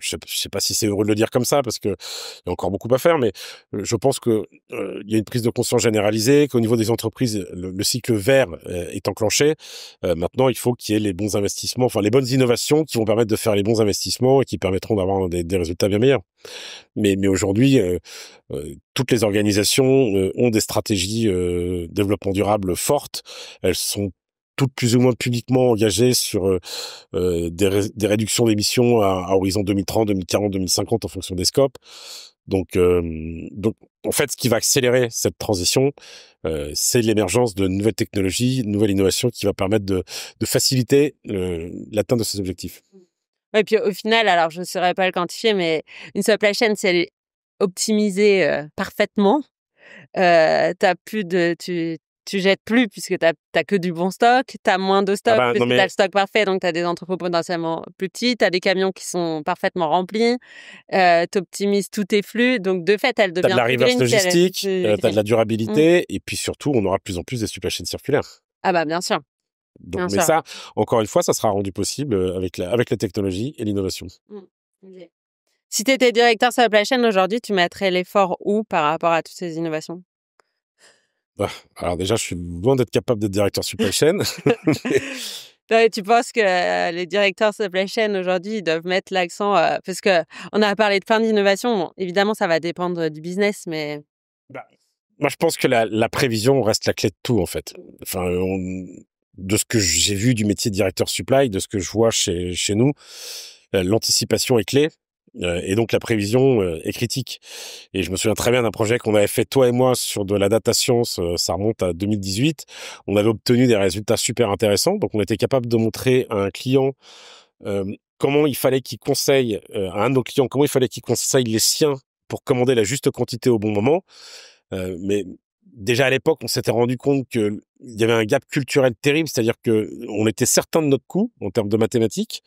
je sais pas si c'est heureux de le dire comme ça parce que il y a encore beaucoup à faire, mais je pense que il y a une prise de conscience généralisée, qu'au niveau des entreprises, le cycle vert est enclenché. Maintenant, il faut qu'il y ait les bons investissements, enfin les bonnes innovations qui vont permettre de faire les bons investissements et qui permettront d'avoir des résultats bien meilleurs. Mais aujourd'hui, toutes les organisations ont des stratégies développement durable fortes. Elles sont toutes plus ou moins publiquement engagées sur des réductions d'émissions à horizon 2030, 2040, 2050 en fonction des scopes. Donc, en fait, ce qui va accélérer cette transition, c'est l'émergence de nouvelles technologies, de nouvelles innovations qui va permettre de faciliter l'atteinte de ces objectifs.
Ouais, puis au final, alors je ne saurais pas le quantifier, mais une supply chain, si elle est optimisée parfaitement, t'as plus de, tu jettes plus puisque t'as que du bon stock, t'as moins de stock puisque t'as le stock parfait, donc t'as des entrepôts potentiellement plus petits, t'as des camions qui sont parfaitement remplis, t'optimises tous tes flux, donc de fait, elle devient
t'as de la reverse logistique, t'as de la durabilité, et puis surtout, on aura de plus en plus des supply chains circulaires.
Ah bah bien sûr.
Donc, mais ça, encore une fois, ça sera rendu possible avec la technologie et l'innovation.
Okay. Si tu étais directeur supply chain aujourd'hui, tu mettrais l'effort où par rapport à toutes ces innovations?
Alors déjà, je suis loin d'être capable d'être directeur supply chain.
Tu penses que les directeurs supply chain aujourd'hui ils doivent mettre l'accent parce que on a parlé de plein d'innovations. Bon, évidemment, ça va dépendre du business, mais
moi, je pense que la prévision reste la clé de tout en fait. Enfin, de ce que j'ai vu du métier de directeur supply, de ce que je vois chez nous, l'anticipation est clé. Et donc la prévision est critique. Et je me souviens très bien d'un projet qu'on avait fait toi et moi sur de la data science, ça remonte à 2018. On avait obtenu des résultats super intéressants, donc on était capable de montrer à un client comment il fallait qu'il conseille à un de nos clients, comment il fallait qu'il conseille les siens pour commander la juste quantité au bon moment. Mais déjà à l'époque, on s'était rendu compte qu'il y avait un gap culturel terrible, c'est-à-dire que on était certain de notre coût en termes de mathématiques,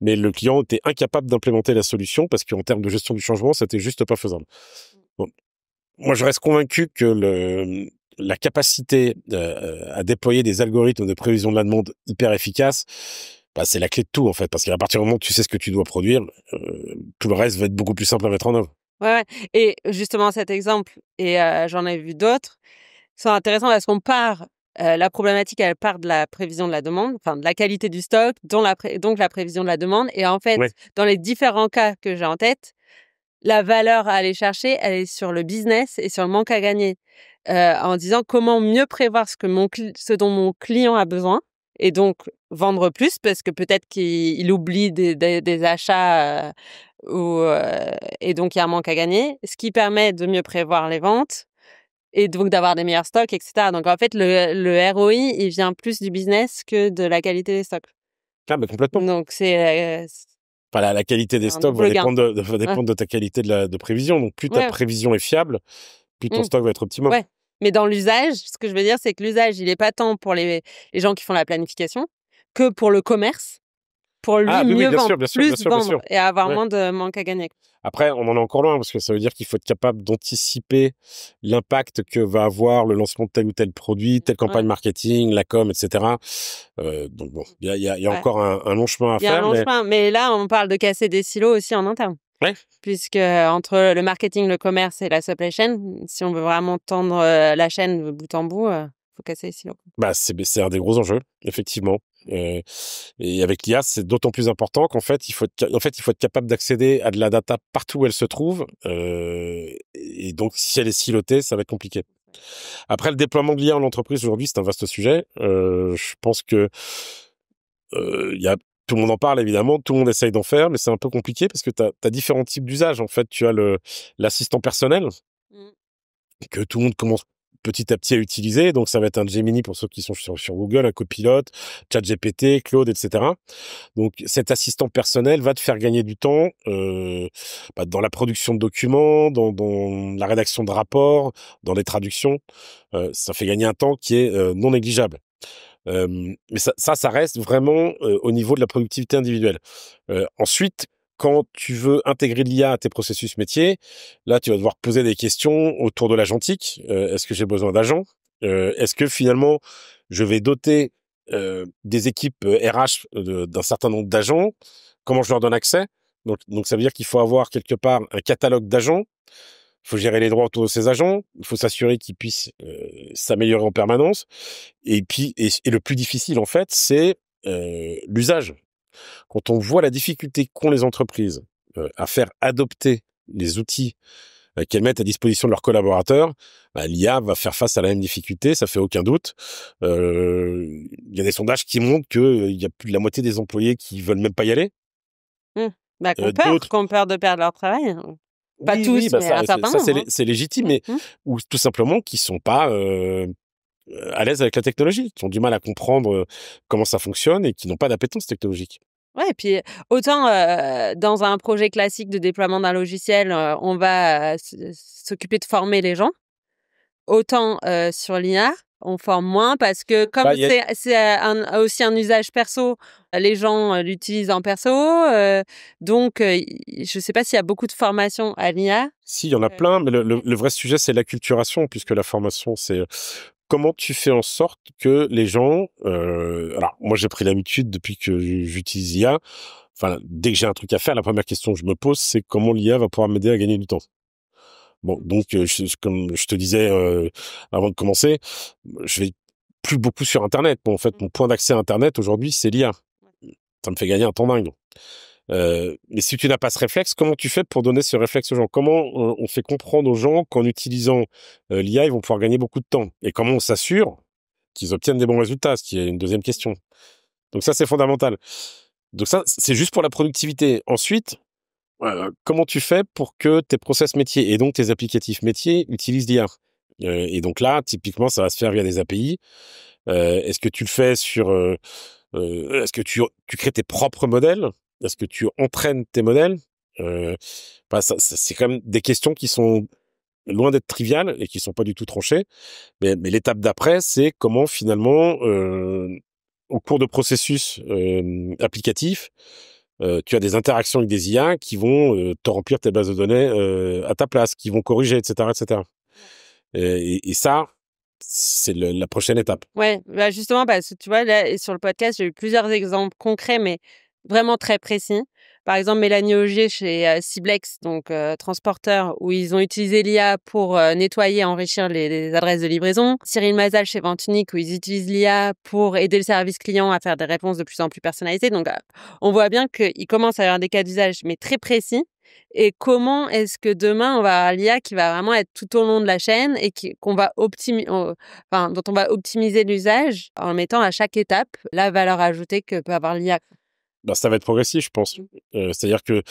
mais le client était incapable d'implémenter la solution parce qu'en termes de gestion du changement, c'était juste pas faisable. Bon. Moi, je reste convaincu que la capacité à déployer des algorithmes de prévision de la demande hyper efficaces, c'est la clé de tout, en fait, parce qu'à partir du moment où tu sais ce que tu dois produire, tout le reste va être beaucoup plus simple à mettre en œuvre.
Ouais. Et justement, cet exemple, et j'en ai vu d'autres, sont intéressants parce qu'on part la problématique, elle part de la prévision de la demande, enfin de la qualité du stock, donc la prévision de la demande. Et en fait, dans les différents cas que j'ai en tête, la valeur à aller chercher, elle est sur le business et sur le manque à gagner. En disant comment mieux prévoir ce dont mon client a besoin et donc vendre plus parce que peut-être qu'il oublie des achats et donc il y a un manque à gagner, ce qui permet de mieux prévoir les ventes et donc d'avoir des meilleurs stocks, etc. Donc en fait, le ROI, il vient plus du business que de la qualité des stocks.
Ah, mais complètement.
Donc c'est...
la qualité des stocks va dépendre de ta qualité de prévision. Donc plus ta prévision est fiable, plus ton stock va être optimal.
Ouais. Mais dans l'usage, ce que je veux dire, c'est que l'usage, il n'est pas tant pour les gens qui font la planification que pour le commerce, pour lui mieux vendre, plus vendre et avoir moins de manque à gagner.
Après, on en est encore loin parce que ça veut dire qu'il faut être capable d'anticiper l'impact que va avoir le lancement de tel ou tel produit, telle campagne marketing, la com, etc. Donc bon, il y a encore un long chemin à faire.
Il y a un long chemin, mais là, on parle de casser des silos aussi en interne.
Ouais.
Puisque entre le marketing, le commerce et la supply chain, si on veut vraiment tendre la chaîne de bout en bout, faut casser les silos.
C'est un des gros enjeux, effectivement. Et avec l'IA, c'est d'autant plus important qu'en fait, il faut être capable d'accéder à de la data partout où elle se trouve. Et donc, si elle est silotée, ça va être compliqué. Après, le déploiement de l'IA en entreprise aujourd'hui, c'est un vaste sujet. Je pense que tout le monde en parle, évidemment, tout le monde essaye d'en faire, mais c'est un peu compliqué parce que t'as différents types d'usages. En fait, tu as l'assistant personnel que tout le monde commence petit à petit à utiliser. Donc, ça va être un Gemini pour ceux qui sont sur Google, un Copilot, ChatGPT, Claude, etc. Donc, cet assistant personnel va te faire gagner du temps dans la production de documents, dans la rédaction de rapports, dans les traductions. Ça fait gagner un temps qui est non négligeable. Mais ça reste vraiment au niveau de la productivité individuelle. Ensuite, quand tu veux intégrer l'IA à tes processus métiers, là, tu vas devoir poser des questions autour de l'agentique. Est-ce que j'ai besoin d'agents? Est-ce que finalement, je vais doter des équipes RH d'un certain nombre d'agents? Comment je leur donne accès? Donc, ça veut dire qu'il faut avoir quelque part un catalogue d'agents. Il faut gérer les droits autour de ces agents. Il faut s'assurer qu'ils puissent s'améliorer en permanence. Et puis, et le plus difficile, en fait, c'est l'usage. Quand on voit la difficulté qu'ont les entreprises à faire adopter les outils qu'elles mettent à disposition de leurs collaborateurs, l'IA va faire face à la même difficulté, ça fait aucun doute. Il y a des sondages qui montrent qu'il y a plus de la moitié des employés qui veulent même pas y aller.
Qui ont peur de perdre leur travail. Pas
oui,
tous, mais un certain nombre.
C'est légitime, mais ou tout simplement qui sont pas à l'aise avec la technologie, qui ont du mal à comprendre comment ça fonctionne et qui n'ont pas d'appétence technologique.
Ouais, et puis autant dans un projet classique de déploiement d'un logiciel, on va s'occuper de former les gens, autant sur l'IA, on forme moins parce que comme c'est aussi un usage perso, les gens l'utilisent en perso, donc je sais pas s'il y a beaucoup de formations à l'IA.
Si, il y en a plein, mais le vrai sujet, c'est l'acculturation, puisque la formation, c'est comment tu fais en sorte que les gens... alors, moi, j'ai pris l'habitude, depuis que j'utilise l'IA, dès que j'ai un truc à faire, la première question que je me pose, c'est comment l'IA va pouvoir m'aider à gagner du temps. Bon, donc, comme je te disais avant de commencer, je vais plus beaucoup sur Internet. Bon, en fait, mon point d'accès à Internet, aujourd'hui, c'est l'IA. Ça me fait gagner un temps dingue. Mais si tu n'as pas ce réflexe, comment tu fais pour donner ce réflexe aux gens? Comment on fait comprendre aux gens qu'en utilisant l'IA, ils vont pouvoir gagner beaucoup de temps? Et comment on s'assure qu'ils obtiennent des bons résultats? Ce qui est une deuxième question. Donc ça, c'est fondamental. Donc ça, c'est juste pour la productivité. Ensuite, comment tu fais pour que tes process métiers et donc tes applicatifs métiers utilisent l'IA? Et donc là, typiquement, ça va se faire via des API. Est-ce que tu le fais sur... est-ce que tu crées tes propres modèles? Est-ce que tu entraînes tes modèles? C'est quand même des questions qui sont loin d'être triviales et qui sont pas du tout tranchées. Mais l'étape d'après, c'est comment finalement, au cours de processus applicatifs, tu as des interactions avec des IA qui vont te remplir tes bases de données à ta place, qui vont corriger, etc., etc. Et ça, c'est la prochaine étape.
Ouais, justement, parce que tu vois, là, sur le podcast, j'ai eu plusieurs exemples concrets, mais vraiment très précis. Par exemple, Mélanie Augier chez Ciblex, donc transporteur, où ils ont utilisé l'IA pour nettoyer, enrichir les adresses de livraison. Cyril Mazal chez Vente Unique, où ils utilisent l'IA pour aider le service client à faire des réponses de plus en plus personnalisées. Donc, on voit bien qu'il commence à y avoir des cas d'usage, mais très précis. Et comment est-ce que demain, on va avoir l'IA qui va vraiment être tout au long de la chaîne et dont on va optimiser l'usage en mettant à chaque étape la valeur ajoutée que peut avoir l'IA.
Ça va être progressif, je pense. C'est-à-dire que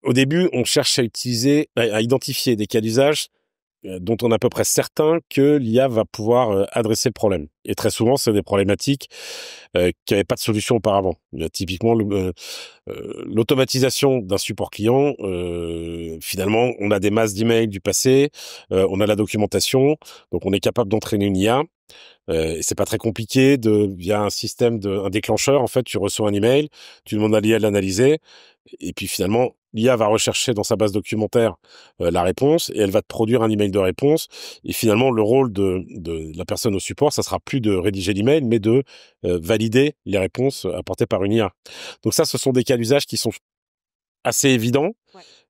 au début, on cherche à identifier des cas d'usage dont on est à peu près certain que l'IA va pouvoir adresser le problème. Et très souvent, c'est des problématiques qui n'avaient pas de solution auparavant. Typiquement, l'automatisation d'un support client, finalement, on a des masses d'emails du passé, on a la documentation, donc on est capable d'entraîner une IA. Et c'est pas très compliqué via un déclencheur, en fait, tu reçois un email, tu demandes à l'IA de l'analyser, et puis finalement, l'IA va rechercher dans sa base documentaire la réponse, et elle va te produire un email de réponse. Et finalement, le rôle de la personne au support, ça sera plus de rédiger l'email, mais de valider les réponses apportées par une IA. Donc ça, ce sont des cas d'usage qui sont assez évidents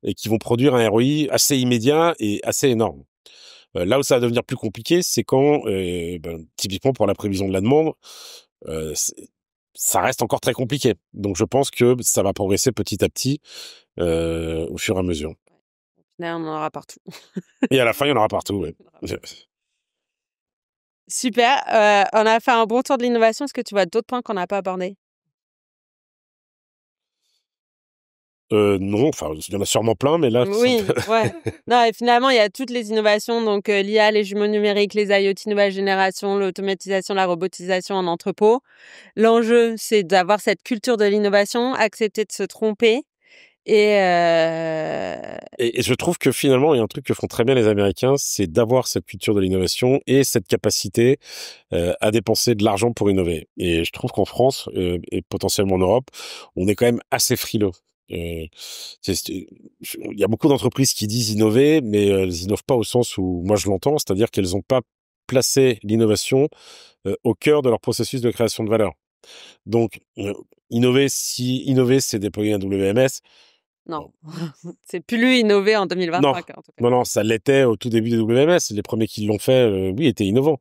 et qui vont produire un ROI assez immédiat et assez énorme. Là où ça va devenir plus compliqué, c'est quand, typiquement pour la prévision de la demande, ça reste encore très compliqué. Donc je pense que ça va progresser petit à petit au fur et à mesure.
Là, on en aura partout.
Et à la fin, il y en aura partout, ouais.
Super. On a fait un bon tour de l'innovation. Est-ce que tu vois d'autres points qu'on n'a pas abordés?
Non, enfin, il y en a sûrement plein, mais là...
Oui, ouais. Non, et finalement, il y a toutes les innovations, donc l'IA, les jumeaux numériques, les IoT nouvelle génération, l'automatisation, la robotisation en entrepôt. L'enjeu, c'est d'avoir cette culture de l'innovation, accepter de se tromper. Et
Et je trouve que finalement, il y a un truc que font très bien les Américains, c'est d'avoir cette culture de l'innovation et cette capacité à dépenser de l'argent pour innover. Et je trouve qu'en France et potentiellement en Europe, on est quand même assez frileux. Il y a beaucoup d'entreprises qui disent innover, mais elles innovent pas au sens où moi je l'entends, c'est-à-dire qu'elles n'ont pas placé l'innovation au cœur de leur processus de création de valeur. Donc, innover, c'est déployer un WMS.
non, c'est plus innover en
Non,
2025, en tout cas.
non, ça l'était au tout début des WMS. Les premiers qui l'ont fait, oui, étaient innovants.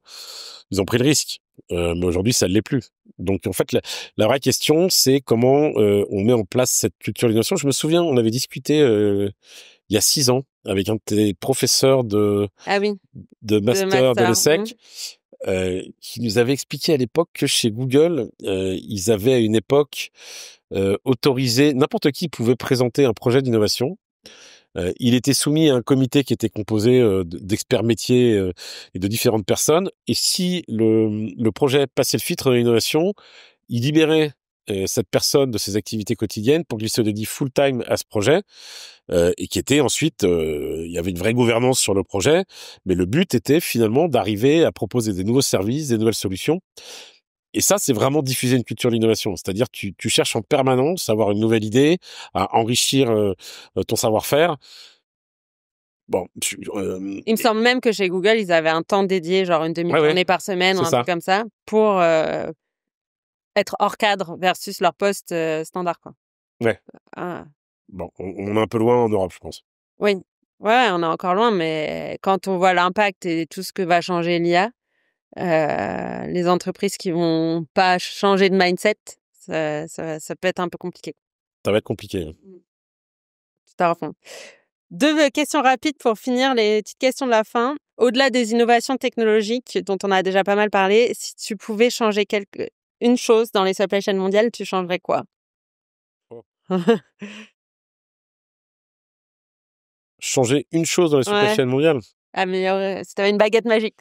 Ils ont pris le risque. Mais aujourd'hui, ça ne l'est plus. Donc, en fait, la vraie question, c'est comment on met en place cette culture de l'innovation. Je me souviens, on avait discuté il y a 6 ans avec un de tes professeurs de master de l'ESSEC qui nous avait expliqué à l'époque que chez Google, ils avaient à une époque autorisé, n'importe qui pouvait présenter un projet d'innovation. Il était soumis à un comité qui était composé d'experts métiers et de différentes personnes. Et si le projet passait le filtre de l'innovation, il libérait cette personne de ses activités quotidiennes pour qu'il se dédie full-time à ce projet et qui était ensuite... il y avait une vraie gouvernance sur le projet, mais le but était finalement d'arriver à proposer des nouveaux services, des nouvelles solutions. Et ça, c'est vraiment diffuser une culture de l'innovation. C'est-à-dire tu cherches en permanence à avoir une nouvelle idée, à enrichir ton savoir-faire. Bon,
Il me semble même que chez Google, ils avaient un temps dédié, genre une demi-journée par semaine ou un truc comme ça, pour être hors cadre versus leur poste standard, quoi.
Ouais.
Ah.
Bon, on est un peu loin en Europe, je pense.
Oui, ouais, on est encore loin, mais quand on voit l'impact et tout ce que va changer l'IA, les entreprises qui vont pas changer de mindset, ça peut être un peu compliqué.
Ça va être compliqué.
Tout à fond. 2 questions rapides pour finir, les petites questions de la fin. Au-delà des innovations technologiques dont on a déjà pas mal parlé, si tu pouvais changer une chose dans les supply chains mondiales, tu changerais quoi?
Changer une chose dans les supply chains mondiales?
Améliorer, si tu avais une baguette magique.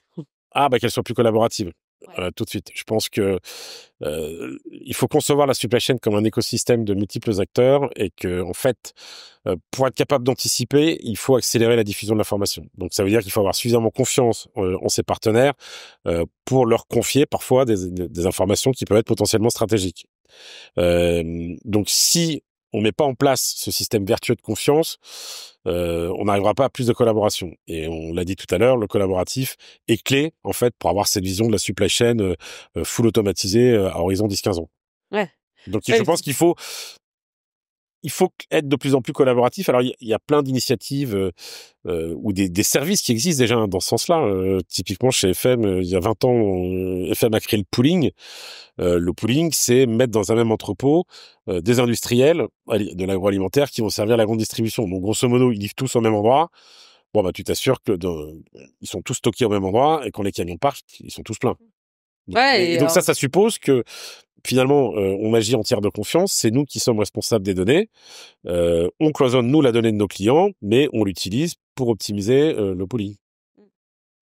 Ah, qu'elle soit plus collaborative.
Ouais.
Tout de suite. Je pense que il faut concevoir la supply chain comme un écosystème de multiples acteurs et que, en fait, pour être capable d'anticiper, il faut accélérer la diffusion de l'information. Donc, ça veut dire qu'il faut avoir suffisamment confiance en ses partenaires pour leur confier parfois des informations qui peuvent être potentiellement stratégiques. Donc, si on met pas en place ce système vertueux de confiance, on n'arrivera pas à plus de collaboration. Et on l'a dit tout à l'heure, le collaboratif est clé, en fait, pour avoir cette vision de la supply chain full automatisée à horizon 10-15 ans.
Ouais.
Donc, je pense qu'il faut être de plus en plus collaboratif. Alors, il y a plein d'initiatives ou des services qui existent déjà dans ce sens-là. Typiquement, chez FM, il y a 20 ans, FM a créé le pooling. Le pooling, c'est mettre dans un même entrepôt des industriels de l'agroalimentaire qui vont servir la grande distribution. Donc, grosso modo, ils livrent tous au même endroit. Bon, bah, tu t'assures que ils sont tous stockés au même endroit et quand les camions partent, ils sont tous pleins. Donc, et donc ça suppose que finalement, on agit en tiers de confiance. C'est nous qui sommes responsables des données. On cloisonne, nous, la donnée de nos clients, mais on l'utilise pour optimiser le pooling.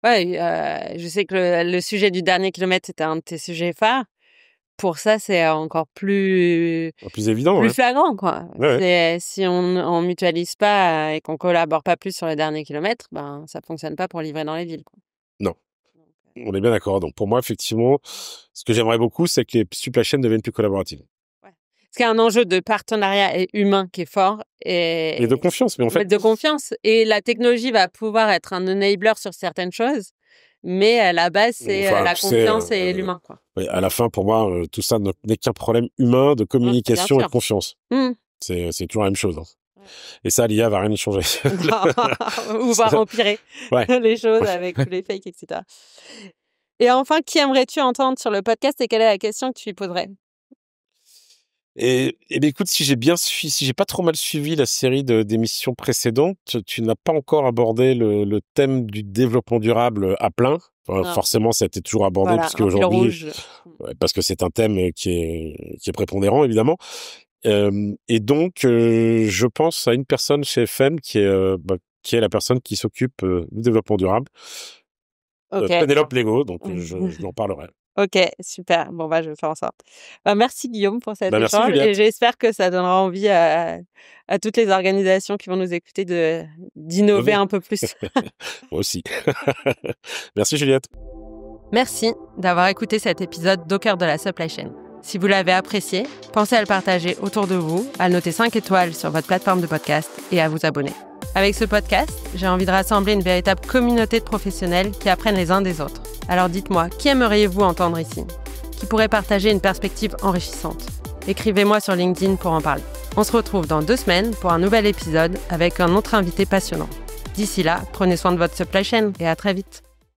Ouais, je sais que le sujet du dernier kilomètre, c'était un de tes sujets phares. Pour ça, c'est encore plus
évident,
plus flagrant, quoi.
Ouais.
Si on mutualise pas et qu'on collabore pas plus sur le dernier kilomètre, ben ça fonctionne pas pour livrer dans les villes, quoi.
Non. On est bien d'accord. Donc, pour moi, effectivement, ce que j'aimerais beaucoup, c'est que les supply chains deviennent plus collaboratives.
Ouais. Parce qu'il y a un enjeu de partenariat et humain qui est fort. Et
de confiance, mais en fait...
De confiance. Et la technologie va pouvoir être un enabler sur certaines choses, mais à la base, c'est la confiance et l'humain, quoi.
À la fin, pour moi, tout ça n'est qu'un problème humain de communication et de confiance. C'est toujours la même chose. Et ça, l'IA va rien y changer.
Ou va empirer les choses avec tous les fakes, etc. Et enfin, qui aimerais-tu entendre sur le podcast et quelle est la question que tu lui poserais?
Et bien, écoute, si j'ai pas trop mal suivi la série d'émissions précédentes, tu n'as pas encore abordé le thème du développement durable à plein. Enfin, forcément, ça a été toujours abordé puisque aujourd'hui, parce que c'est un thème qui est prépondérant, évidemment. Et donc, je pense à une personne chez FM qui est la personne qui s'occupe du développement durable. Pénélope Lego, donc je lui en parlerai.
Ok, super. Bon, je vais faire en sorte. Merci Guillaume pour cet
Merci,
échange
Juliette.
et j'espère que ça donnera envie à toutes les organisations qui vont nous écouter d'innover un peu plus.
Moi aussi. Merci Juliette.
Merci d'avoir écouté cet épisode d'Au cœur de la supply chain. Si vous l'avez apprécié, pensez à le partager autour de vous, à le noter 5 étoiles sur votre plateforme de podcast et à vous abonner. Avec ce podcast, j'ai envie de rassembler une véritable communauté de professionnels qui apprennent les uns des autres. Alors dites-moi, qui aimeriez-vous entendre ici ? Qui pourrait partager une perspective enrichissante ? Écrivez-moi sur LinkedIn pour en parler. On se retrouve dans 2 semaines pour un nouvel épisode avec un autre invité passionnant. D'ici là, prenez soin de votre supply chain et à très vite.